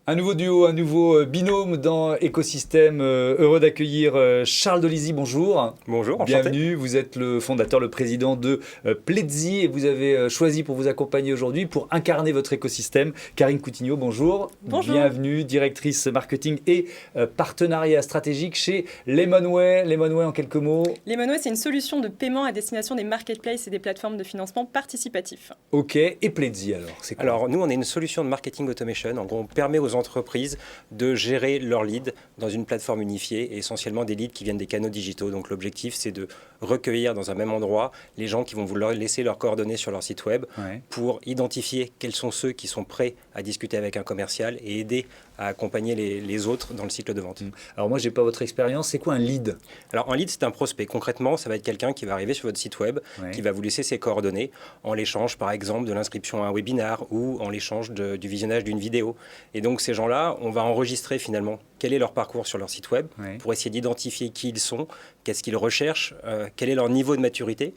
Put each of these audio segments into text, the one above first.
Un nouveau duo, un nouveau binôme dans Écosystème. Heureux d'accueillir Charles Dolizzi, bonjour. Bonjour, enchanté. Bienvenue, vous êtes le fondateur, le président de Pledzi et vous avez choisi pour vous accompagner aujourd'hui, pour incarner votre écosystème, Karine Coutinho, bonjour. Bonjour. Bienvenue, directrice marketing et partenariat stratégique chez Lemonway. Lemonway en quelques mots. Lemonway, c'est une solution de paiement à destination des marketplaces et des plateformes de financement participatif. Ok, et Pledzi alors, c'est quoi? Alors, nous, on est une solution de marketing automation. En gros, on permet aux entreprises de gérer leurs leads dans une plateforme unifiée et essentiellement des leads qui viennent des canaux digitaux. Donc, l'objectif, c'est de recueillir dans un même endroit les gens qui vont vouloir laisser leurs coordonnées sur leur site web pour identifier quels sont ceux qui sont prêts à discuter avec un commercial et aider à accompagner les autres dans le cycle de vente. Alors moi, je n'ai pas votre expérience. C'est quoi un lead? Alors, un lead, c'est un prospect. Concrètement, ça va être quelqu'un qui va arriver sur votre site web, qui va vous laisser ses coordonnées en l'échange, par exemple, de l'inscription à un webinar ou en l'échange du visionnage d'une vidéo. Et donc, ces gens-là, on va enregistrer finalement quel est leur parcours sur leur site web pour essayer d'identifier qui ils sont, qu'est-ce qu'ils recherchent, quel est leur niveau de maturité.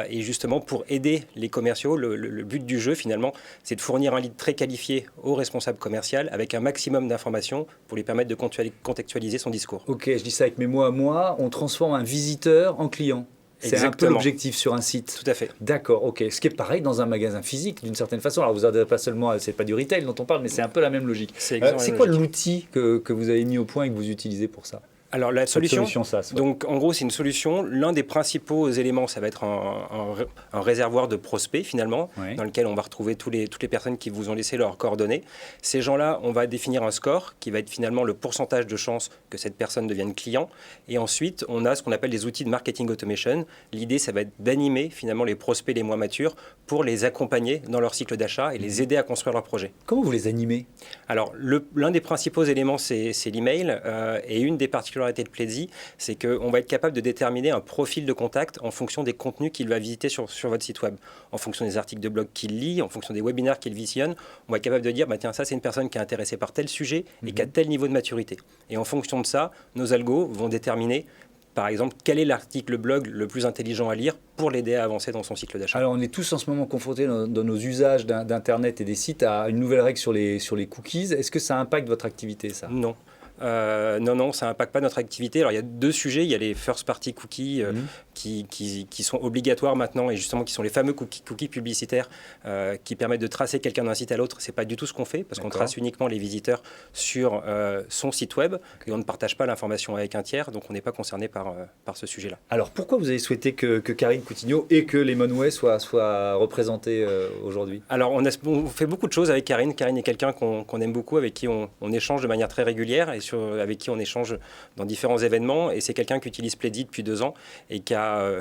Et justement, pour aider les commerciaux, le but du jeu, finalement, c'est de fournir un lead très qualifié au responsable commercial avec un maximum d'informations pour lui permettre de contextualiser son discours. Ok, je dis ça avec mes mots à moi. On transforme un visiteur en client. C'est un peu l'objectif sur un site. Tout à fait. D'accord, ok. Ce qui est pareil dans un magasin physique, d'une certaine façon. Alors, vous n'avez pas seulement, c'est pas du retail dont on parle, mais c'est un peu la même logique. C'est quoi l'outil que vous avez mis au point et que vous utilisez pour ça? Alors la solution SaaS, donc en gros c'est une solution. L'un des principaux éléments, ça va être un réservoir de prospects finalement, dans lequel on va retrouver toutes les personnes qui vous ont laissé leurs coordonnées. Ces gens-là, on va définir un score qui va être finalement le pourcentage de chances que cette personne devienne client. Et ensuite, on a ce qu'on appelle des outils de marketing automation. L'idée, ça va être d'animer finalement les prospects les moins matures pour les accompagner dans leur cycle d'achat et les aider à construire leur projet. Comment vous les animez? Alors l'un des principaux éléments, c'est l'email et une des particularités de Pledzi, c'est qu'on va être capable de déterminer un profil de contact en fonction des contenus qu'il va visiter sur votre site web, en fonction des articles de blog qu'il lit, en fonction des webinaires qu'il visionne. On va être capable de dire, tiens, ça c'est une personne qui est intéressée par tel sujet et qui a tel niveau de maturité. Et en fonction de ça, nos algos vont déterminer, par exemple, quel est l'article blog le plus intelligent à lire pour l'aider à avancer dans son cycle d'achat. Alors, on est tous en ce moment confrontés dans nos usages d'Internet et des sites à une nouvelle règle sur les cookies. Est-ce que ça impacte votre activité, ça? Non. Non, ça n'impacte pas notre activité. Alors, il y a deux sujets. Il y a les first-party cookies qui sont obligatoires maintenant et justement qui sont les fameux cookies publicitaires qui permettent de tracer quelqu'un d'un site à l'autre. Ce n'est pas du tout ce qu'on fait parce qu'on trace uniquement les visiteurs sur son site web et on ne partage pas l'information avec un tiers, donc on n'est pas concerné par ce sujet-là. Alors, pourquoi vous avez souhaité que Karine Coutinho et que Lemonway soient représentés aujourd'hui? Alors, on fait beaucoup de choses avec Karine. Karine est quelqu'un qu'on aime beaucoup, avec qui on échange de manière très régulière et avec qui on échange dans différents événements. Et c'est quelqu'un qui utilise Pledzi depuis 2 ans et qui a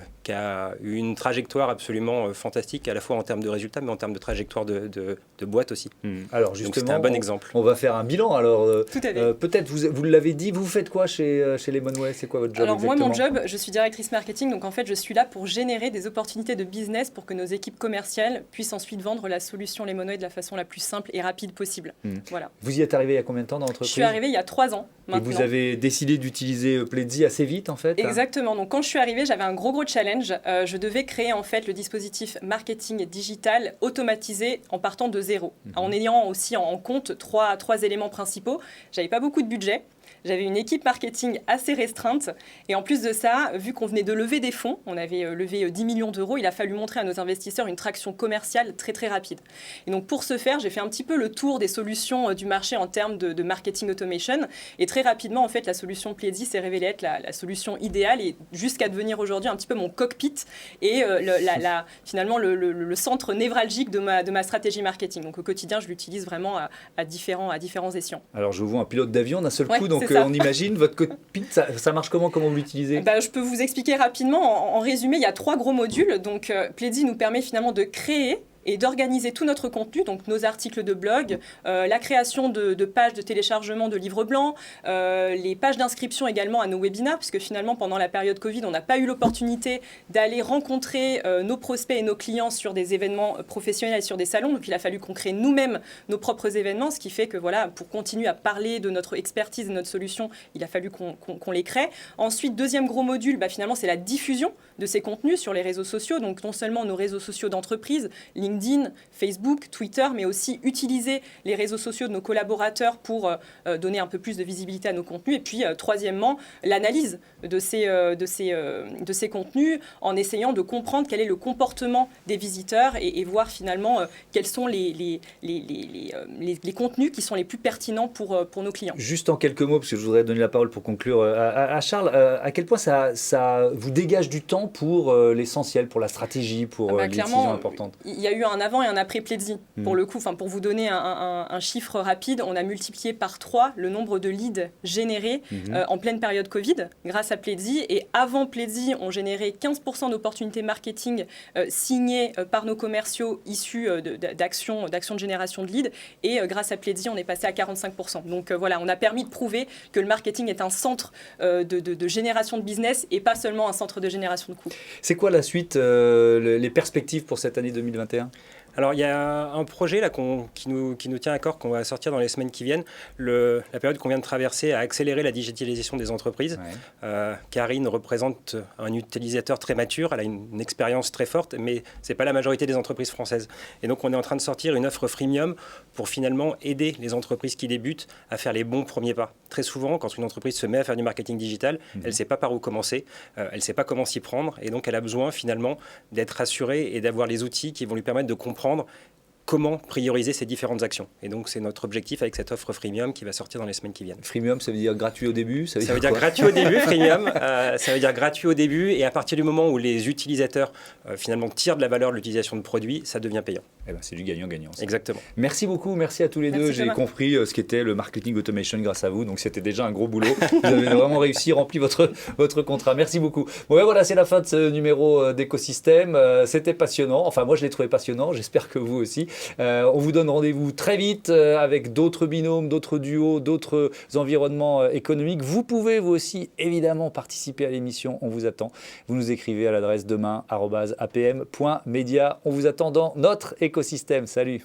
eu une trajectoire absolument fantastique, à la fois en termes de résultats, mais en termes de trajectoire de boîte aussi. Alors justement, donc c'est un bon exemple. On va faire un bilan. Alors peut-être, vous l'avez dit, vous faites quoi chez Lemonway? C'est quoi votre job? Alors exactement? moi, mon job, je suis directrice marketing. Donc en fait, je suis là pour générer des opportunités de business pour que nos équipes commerciales puissent ensuite vendre la solution Lemonway de la façon la plus simple et rapide possible. Voilà. Vous y êtes arrivé il y a combien de temps dans l'entreprise? Je suis arrivée il y a 3 ans. Maintenant. Et vous avez décidé d'utiliser Pledzi assez vite, en fait? Exactement. Donc, quand je suis arrivée, j'avais un gros challenge. Je devais créer, en fait, le dispositif marketing digital automatisé en partant de zéro, en ayant aussi en compte trois éléments principaux. J'avais pas beaucoup de budget. J'avais une équipe marketing assez restreinte. Et en plus de ça, vu qu'on venait de lever des fonds, on avait levé 10 millions d'euros, il a fallu montrer à nos investisseurs une traction commerciale très, très rapide. Et donc, pour ce faire, j'ai fait un petit peu le tour des solutions du marché en termes de marketing automation. Et très rapidement, en fait, la solution Pledzi s'est révélée être la solution idéale et jusqu'à devenir aujourd'hui un petit peu mon cockpit et finalement le centre névralgique de ma stratégie marketing. Donc, au quotidien, je l'utilise vraiment à différents échelons. Alors, je vois un pilote d'avion d'un seul coup, donc on imagine votre cockpit, ça marche comment vous l'utilisez? Je peux vous expliquer rapidement. En résumé, il y a 3 gros modules. Donc, Pledzi nous permet finalement de créer et d'organiser tout notre contenu, donc nos articles de blog, la création de pages de téléchargement de livres blancs, les pages d'inscription également à nos webinars, puisque finalement, pendant la période Covid, on n'a pas eu l'opportunité d'aller rencontrer nos prospects et nos clients sur des événements professionnels, sur des salons. Donc, il a fallu qu'on crée nous-mêmes nos propres événements, ce qui fait que, voilà, pour continuer à parler de notre expertise et de notre solution, il a fallu qu'on les crée. Ensuite, deuxième gros module, finalement, c'est la diffusion de ces contenus sur les réseaux sociaux. Donc, non seulement nos réseaux sociaux d'entreprise, LinkedIn, LinkedIn, Facebook, Twitter, mais aussi utiliser les réseaux sociaux de nos collaborateurs pour donner un peu plus de visibilité à nos contenus. Et puis, troisièmement, l'analyse de ces contenus en essayant de comprendre quel est le comportement des visiteurs et voir finalement quels sont les contenus qui sont les plus pertinents pour nos clients. Juste en quelques mots, parce que je voudrais donner la parole pour conclure à Charles, à quel point ça vous dégage du temps pour l'essentiel, pour la stratégie, pour les décisions importantes? Il y a eu un avant et un après Pledzi. Pour le coup, pour vous donner un chiffre rapide, on a multiplié par 3 le nombre de leads générés en pleine période Covid grâce à Pledzi. Et avant Pledzi, on générait 15% d'opportunités marketing signées par nos commerciaux issus d'actions de génération de leads. Et grâce à Pledzi, on est passé à 45%. Donc voilà, on a permis de prouver que le marketing est un centre de génération de business et pas seulement un centre de génération de coûts. C'est quoi la suite, les perspectives pour cette année 2021 ? Alors, il y a un projet là, qui nous tient à cœur, qu'on va sortir dans les semaines qui viennent. La période qu'on vient de traverser a accéléré la digitalisation des entreprises. Ouais. Karine représente un utilisateur très mature, elle a une expérience très forte, mais ce n'est pas la majorité des entreprises françaises. Et donc, on est en train de sortir une offre freemium pour finalement aider les entreprises qui débutent à faire les bons premiers pas. Très souvent, quand une entreprise se met à faire du marketing digital, elle ne sait pas par où commencer, elle ne sait pas comment s'y prendre, et donc elle a besoin finalement d'être rassurée et d'avoir les outils qui vont lui permettre de comprendre comment prioriser ces différentes actions. Et donc, c'est notre objectif avec cette offre freemium qui va sortir dans les semaines qui viennent. Freemium, ça veut dire gratuit au début? Ça veut dire gratuit au début, freemium. Ça veut dire gratuit au début. Et à partir du moment où les utilisateurs, finalement, tirent de la valeur de l'utilisation de produits, ça devient payant. Eh ben, c'est du gagnant-gagnant. Ça. Exactement. Merci beaucoup. Merci à tous les deux. J'ai compris ce qu'était le marketing automation grâce à vous. Donc, c'était déjà un gros boulot. Vous avez vraiment réussi, rempli votre contrat. Merci beaucoup. Bon, ben voilà, c'est la fin de ce numéro d'écosystème. C'était passionnant. Enfin, moi, je l'ai trouvé passionnant. J'espère que vous aussi. On vous donne rendez-vous très vite avec d'autres binômes, d'autres duos, d'autres environnements économiques. Vous pouvez vous aussi évidemment participer à l'émission. On vous attend. Vous nous écrivez à l'adresse demain@apm.media. On vous attend dans notre écosystème. Salut.